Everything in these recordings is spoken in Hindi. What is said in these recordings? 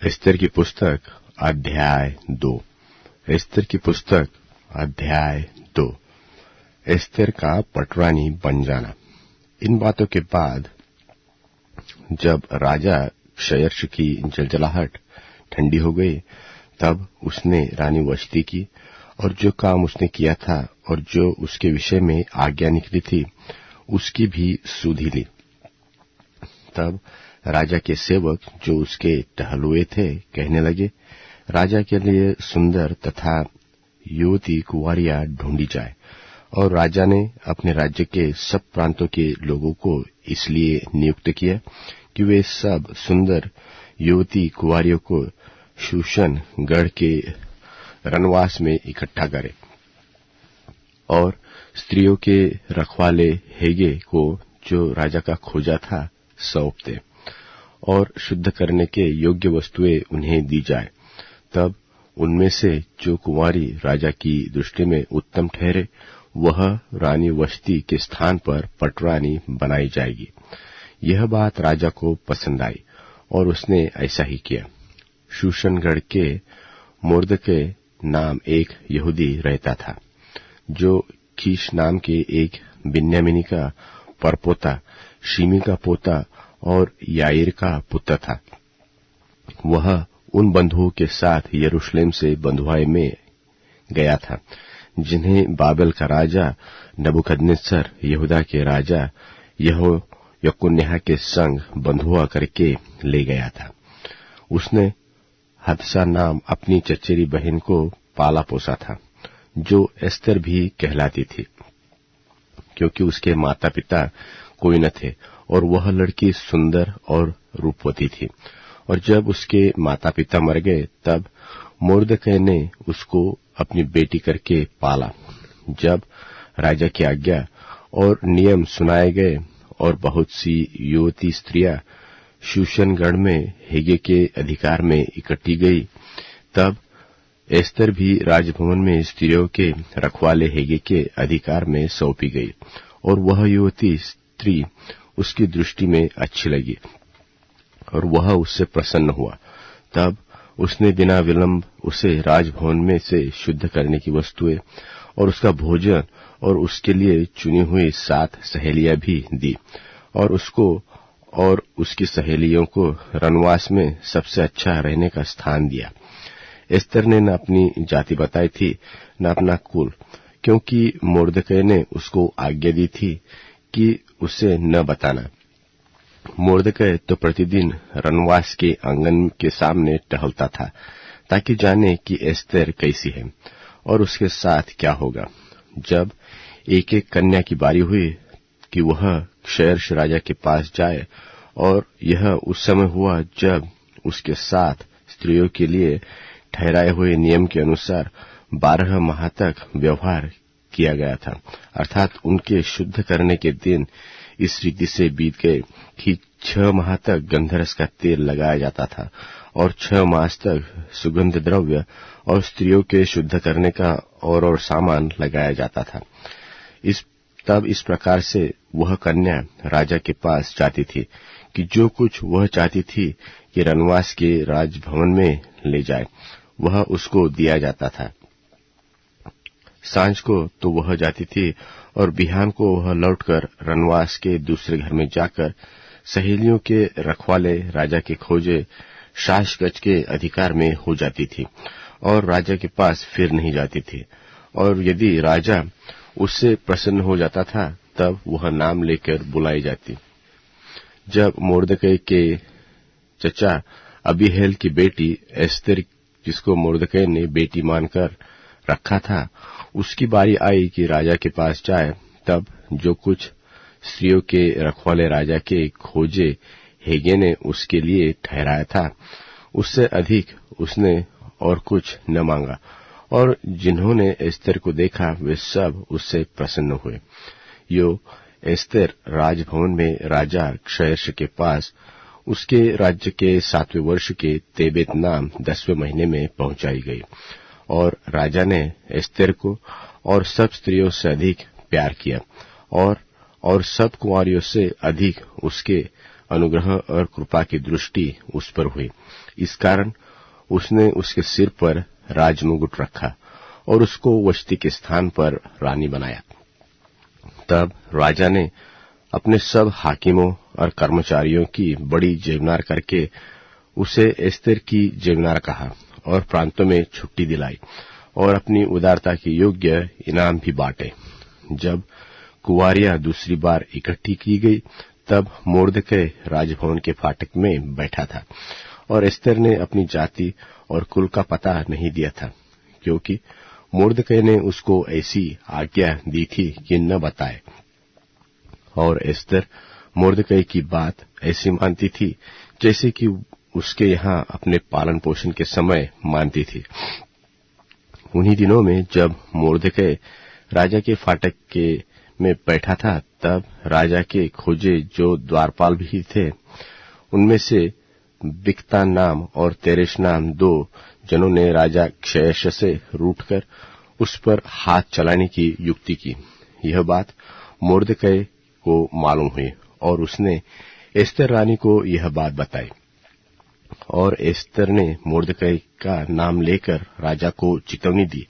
एस्तर की पुस्तक अध्याय 2। एस्तर की पुस्तक अध्याय 2। एस्तर का पटरानी बन जाना। इन बातों के बाद जब राजा क्षयर्ष की जलजलाहट ठंडी हो गई, तब उसने रानी वश्ति की और जो काम उसने किया था और जो उसके विषय में आज्ञा निकली थी उसकी भी सुधि ली। तब राजा के सेवक जो उसके टहलुए थे कहने लगे, राजा के लिए सुंदर तथा युवती कुंवारियां ढूंढी जाए। और राजा ने अपने राज्य के सब प्रांतों के लोगों को इसलिए नियुक्त किया कि वे सब सुंदर युवती कुंवारियों को शूशन गढ़ के रनवास में इकट्ठा करें और स्त्रियों के रखवाले हेगे को जो राजा का खोजा था सौंप दे और शुद्ध करने के योग्य वस्तुएं उन्हें दी जाए। तब उनमें से जो कुंवारी राजा की दृष्टि में उत्तम ठहरे वह रानी वश्ति के स्थान पर पटरानी बनाई जाएगी। यह बात राजा को पसंद आई और उसने ऐसा ही किया। शूशनगढ़ के मोर्दकै नाम एक यहूदी रहता था, जो कीश नाम के एक बिन्यामीनी का परपोता, शिमी का पोता और याईर का पुत्र था। वह उन बंधुओं के साथ यरूशलेम से बंधुआई में गया था जिन्हें बाबेल का राजा नबूकदनेस्सर यहूदा के राजा यकोन्याह के संग बंधुआ करके ले गया था। उसने हदसा नाम अपनी चचेरी बहन को पाला पोसा था, जो एस्तर भी कहलाती थी, क्योंकि उसके माता पिता कोई न थे और वह लड़की सुंदर और रूपवती थी। और जब उसके माता पिता मर गए तब मोर्दकै ने उसको अपनी बेटी करके पाला। जब राजा की आज्ञा और नियम सुनाए गए और बहुत सी युवती स्त्रियां शूशनगढ़ में हेगे के अधिकार में इकट्ठी गई, तब एस्तर भी राजभवन में स्त्रियों के रखवाले हेगे के अधिकार में सौंपी गई और वह युवती स्त्री उसकी दृष्टि में अच्छी लगी और वह उससे प्रसन्न हुआ। तब उसने बिना विलंब उसे राजभवन में से शुद्ध करने की वस्तुएं और उसका भोजन और उसके लिए चुनी हुई 7 सहेलियां भी दी और उसको और उसकी सहेलियों को रनवास में सबसे अच्छा रहने का स्थान दिया। एस्तर ने न अपनी जाति बताई थी न अपना कुल, क्योंकि मोर्दकै ने उसको आज्ञा दी थी कि उसे न बताना। मोर्दकै तो प्रतिदिन रनवास के आंगन के सामने टहलता था ताकि जाने कि एस्तर कैसी है और उसके साथ क्या होगा। जब एक एक कन्या की बारी हुई कि वह क्षयर्ष राजा के पास जाए, और यह उस समय हुआ जब उसके साथ स्त्रियों के लिए ठहराए हुए नियम के अनुसार 12 माह तक व्यवहार किया गया था, अर्थात उनके शुद्ध करने के दिन इस रीति से बीत गए कि 6 माह तक गंधरस का तेल लगाया जाता था और 6 मास तक सुगंध द्रव्य और स्त्रियों के शुद्ध करने का और सामान लगाया जाता था। तब इस प्रकार से वह कन्या राजा के पास जाती थी कि जो कुछ वह चाहती थी कि रनवास के राजभवन में ले जाए वह उसको दिया जाता था। सांझ को तो वह जाती थी और बिहान को वह लौटकर रनवास के दूसरे घर में जाकर सहेलियों के रखवाले राजा के खोजे शासगज के अधिकार में हो जाती थी और राजा के पास फिर नहीं जाती थी। और यदि राजा उससे प्रसन्न हो जाता था तब वह नाम लेकर बुलाई जाती। जब मोर्दकै के चचा अबीहैल की बेटी एस्तर, जिसको मोर्दकै ने बेटी मानकर रखा था, उसकी बारी आई कि राजा के पास जाए, तब जो कुछ स्त्रियों के रखवाले राजा के खोजे हेगे ने उसके लिए ठहराया था उससे अधिक उसने और कुछ न मांगा। और जिन्होंने एस्तर को देखा वे सब उससे प्रसन्न हुए। एस्तर राजभवन में राजा क्षयर्ष के पास उसके राज्य के 7वें वर्ष के तेबेत नाम 10वें महीने में पहुंचाई गई और राजा ने एस्तर को और सब स्त्रियों से अधिक प्यार किया और सब कुंवारियों से अधिक उसके अनुग्रह और कृपा की दृष्टि उस पर हुई। इस कारण उसने उसके सिर पर राजमुकुट रखा और उसको वष्टि के स्थान पर रानी बनाया। तब राजा ने अपने सब हाकिमों और कर्मचारियों की बड़ी जेवनार करके उसे एस्तेर की जेवनार कहा और प्रांतों में छुट्टी दिलाई और अपनी उदारता के योग्य इनाम भी बांटे। जब कुंवारियां दूसरी बार इकट्ठी की गई, तब मोर्दकै राजभवन के फाटक में बैठा था और एस्तेर ने अपनी जाति और कुल का पता नहीं दिया था, क्योंकि मोर्दकै ने उसको ऐसी आज्ञा दी थी कि न बताए। और एस्तेर मोर्दकै की बात ऐसी मानती थी जैसे कि उसके यहाँ अपने पालन पोषण के समय मानती थी। उन्हीं दिनों में जब मोर्दकै राजा के फाटक में बैठा था, तब राजा के खोजे जो द्वारपाल भी थे, उनमें से बिक्तान नाम और तेरेश नाम 2 जनों ने राजा क्षयश से रूठकर उस पर हाथ चलाने की युक्ति की। यह बात मोर्दकै को मालूम हुई और उसने एस्तेर रानी को यह बात बताई। और एस्तेर ने मोर्दकै का नाम लेकर राजा को चितवनी दी।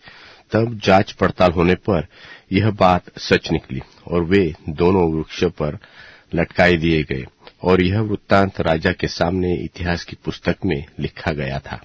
तब जांच पड़ताल होने पर यह बात सच निकली और वे दोनों वृक्ष पर लटकाए दिए गए और यह वृत्तांत राजा के सामने इतिहास की पुस्तक में लिखा गया था।